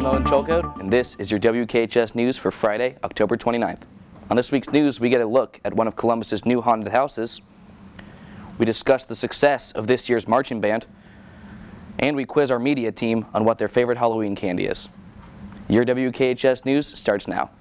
Owen Cholcoat, and this is your WKHS News for Friday, October 29th. On this week's news, we get a look at one of Columbus's new haunted houses. We discuss the success of this year's marching band, and we quiz our media team on what their favorite Halloween candy is. Your WKHS News starts now.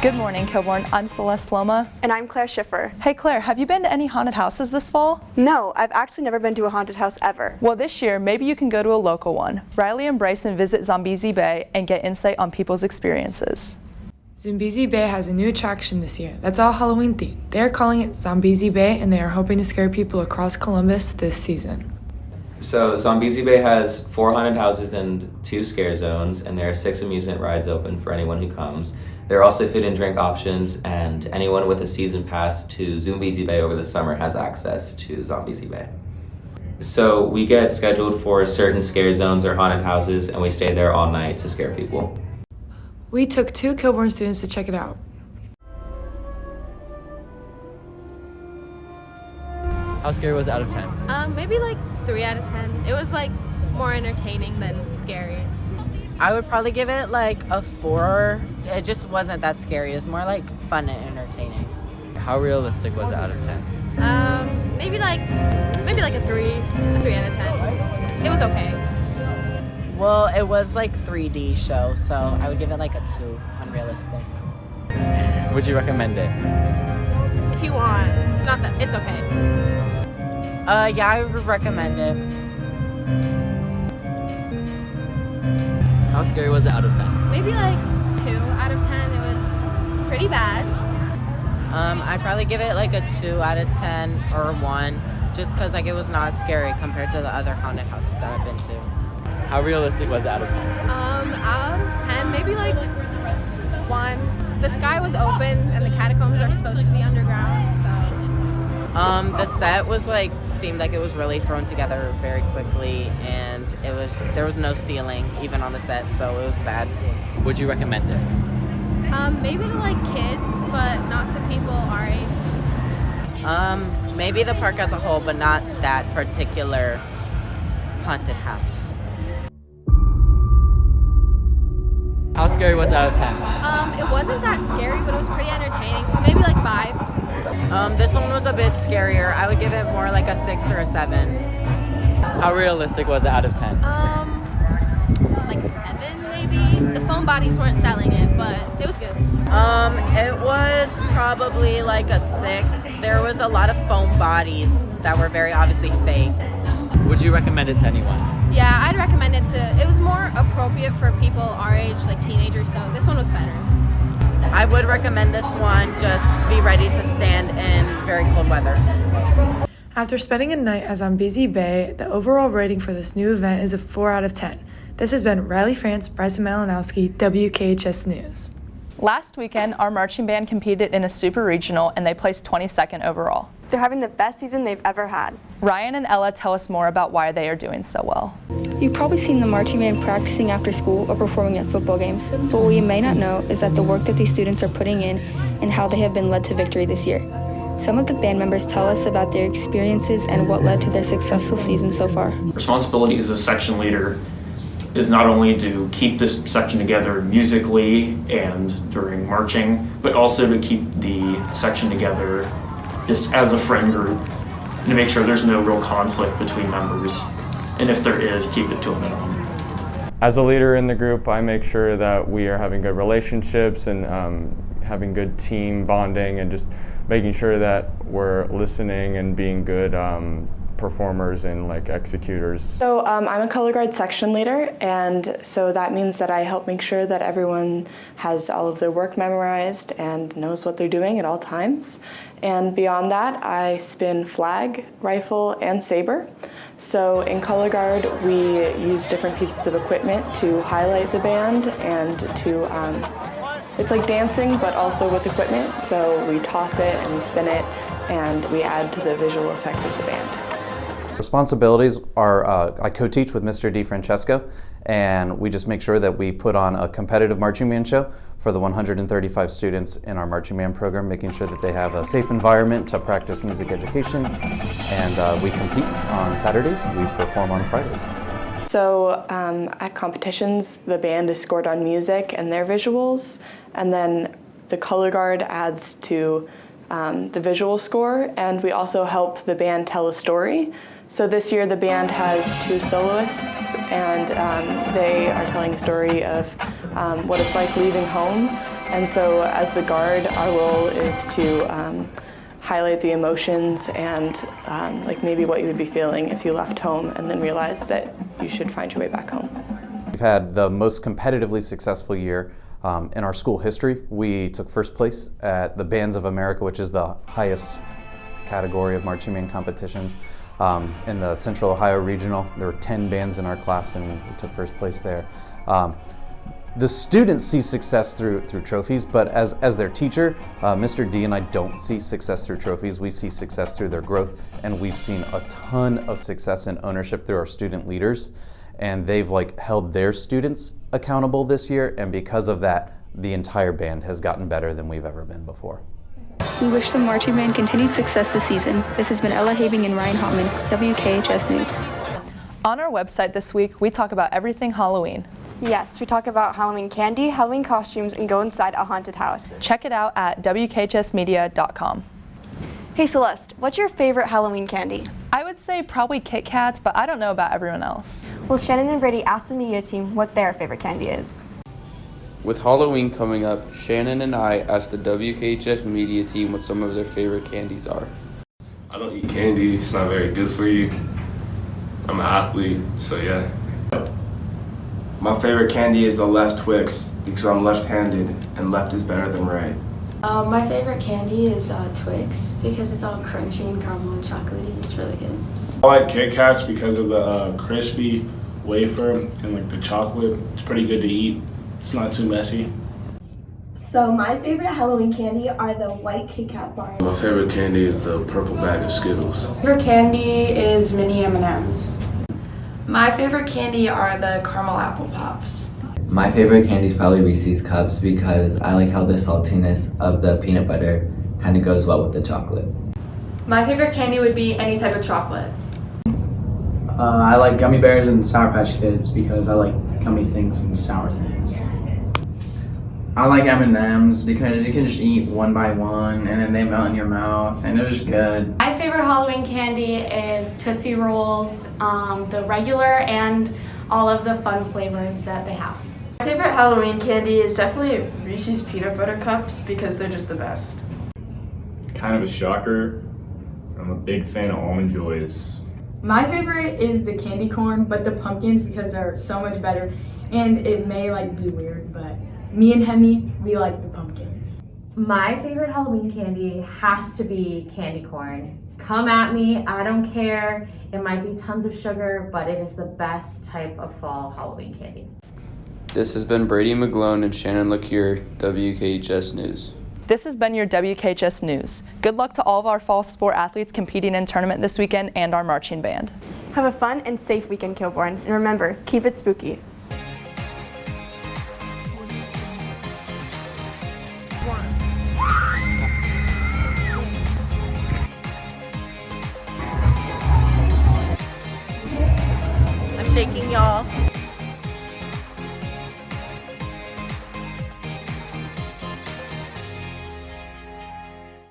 Good morning, Kilbourne. I'm Celeste Loma. And I'm Claire Schiffer. Hey Claire, have you been to any haunted houses this fall? No, I've actually never been to a haunted house ever. Well, this year, maybe you can go to a local one. Riley and Bryson visit Zombezi Bay and get insight on people's experiences. Zombezi Bay has a new attraction this year that's all Halloween themed. They are calling it Zombezi Bay, and they are hoping to scare people across Columbus this season. So Zombezi Bay has 4 haunted houses and 2 scare zones, and there are 6 amusement rides open for anyone who comes. There are also food and drink options, and anyone with a season pass to Zombezi Bay over the summer has access to Zombezi Bay. So we get scheduled for certain scare zones or haunted houses, and we stay there all night to scare people. We took 2 Kilbourne students to check it out. How scary was it out of 10? Maybe like 3 out of 10. It was like more entertaining than scary. I would probably give it like a 4. It just wasn't that scary. It was more like fun and entertaining. How realistic was it out of 10? Maybe like a 3 out of 10. It was okay. Well, it was like 3D show, so I would give it like a 2, unrealistic. Would you recommend it? If you want, it's okay. Yeah, I would recommend it. How scary was it out of 10? Maybe like 2 out of 10. It was pretty bad. I'd probably give it like a 2 out of 10 or 1, just because like it was not scary compared to the other haunted houses that I've been to. How realistic was it out of 10? Out of 10, maybe like 1. The sky was open and the catacombs are supposed to be underground, so. The set was seemed like it was really thrown together very quickly, and there was no ceiling even on the set, so it was bad. Would you recommend it? Maybe to like kids, but not to people our age. Maybe the park as a whole, but not that particular haunted house. How scary was it out of 10? It wasn't that scary, but it was pretty entertaining, so maybe like 5. This one was a bit scarier. I would give it more like a 6 or a 7. How realistic was it out of 10? Like 7 maybe. The foam bodies weren't selling it, but it was good. It was probably like a 6. There was a lot of foam bodies that were very obviously fake. Would you recommend it to anyone? Yeah, I'd recommend it it was more appropriate for people our age, like teenagers, so this one was better. I would recommend this one, just be ready to stand in very cold weather. After spending a night at Zombezi Bay, the overall rating for this new event is a 4 out of 10. This has been Riley France, Bryson Malinowski, WKHS News. Last weekend, our marching band competed in a super regional and they placed 22nd overall. They're having the best season they've ever had. Ryan and Ella tell us more about why they are doing so well. You've probably seen the marching band practicing after school or performing at football games, but what you may not know is that the work that these students are putting in and how they have been led to victory this year. Some of the band members tell us about their experiences and what led to their successful season so far. Responsibilities as a section leader is not only to keep this section together musically and during marching, but also to keep the section together just as a friend group and to make sure there's no real conflict between members. And if there is, keep it to a minimum. As a leader in the group, I make sure that we are having good relationships and having good team bonding and just making sure that we're listening and being good performers and like executors. So I'm a color guard section leader, and so that means that I help make sure that everyone has all of their work memorized and knows what they're doing at all times. And beyond that, I spin flag, rifle, and saber. So in color guard, we use different pieces of equipment to highlight the band and to, it's like dancing, but also with equipment. So we toss it and we spin it, and we add to the visual effect of the band. Responsibilities are, I co-teach with Mr. DiFrancesco, and we just make sure that we put on a competitive marching band show for the 135 students in our marching band program, making sure that they have a safe environment to practice music education, and we compete on Saturdays, we perform on Fridays. So at competitions, the band is scored on music and their visuals, and then the color guard adds to the visual score, and we also help the band tell a story. So this year the band has 2 soloists, and they are telling a story of what it's like leaving home. And so as the guard, our role is to highlight the emotions and like maybe what you would be feeling if you left home and then realized that you should find your way back home. We've had the most competitively successful year in our school history. We took first place at the Bands of America, which is the highest category of marching band competitions. In the Central Ohio Regional, there were 10 bands in our class, and we took first place there. The students see success through trophies, but as their teacher, Mr. D and I don't see success through trophies. We see success through their growth, and we've seen a ton of success and ownership through our student leaders, and they've like held their students accountable this year, and because of that, the entire band has gotten better than we've ever been before. We wish the marching band continued success this season. This has been Ella Habing and Ryan Hottman, WKHS News. On our website this week, we talk about everything Halloween. Yes, we talk about Halloween candy, Halloween costumes, and go inside a haunted house. Check it out at WKHSmedia.com. Hey Celeste, what's your favorite Halloween candy? I would say probably Kit Kats, but I don't know about everyone else. Well, Shannon and Brady asked the media team what their favorite candy is. With Halloween coming up, Shannon and I asked the WKHS media team what some of their favorite candies are. I don't eat candy, it's not very good for you. I'm an athlete, so yeah. My favorite candy is the left Twix because I'm left-handed and left is better than right. My favorite candy is Twix because it's all crunchy and caramel and chocolatey. It's really good. I like Kit Kats because of the crispy wafer and like the chocolate. It's pretty good to eat. It's not too messy. So my favorite Halloween candy are the white Kit Kat bars. My favorite candy is the purple bag of Skittles. My favorite candy is mini M&Ms. My favorite candy are the caramel apple pops. My favorite candy is probably Reese's Cups because I like how the saltiness of the peanut butter kind of goes well with the chocolate. My favorite candy would be any type of chocolate. I like gummy bears and Sour Patch Kids because I like gummy things and sour things. I like M&Ms because you can just eat one by one and then they melt in your mouth and they're just good. My favorite Halloween candy is Tootsie Rolls, the regular and all of the fun flavors that they have. My favorite Halloween candy is definitely Reese's Peanut Butter Cups because they're just the best. Kind of a shocker, I'm a big fan of Almond Joys. My favorite is the candy corn, but the pumpkins because they're so much better. And it may be weird, but me and Hemi, we like the pumpkins. My favorite Halloween candy has to be candy corn. Come at me, I don't care. It might be tons of sugar, but it is the best type of fall Halloween candy. This has been Brady McGlone and Shannon LaCure, WKHS News. This has been your WKHS News. Good luck to all of our fall sport athletes competing in tournament this weekend and our marching band. Have a fun and safe weekend, Kilbourne, and remember, keep it spooky. I'm shaking, y'all.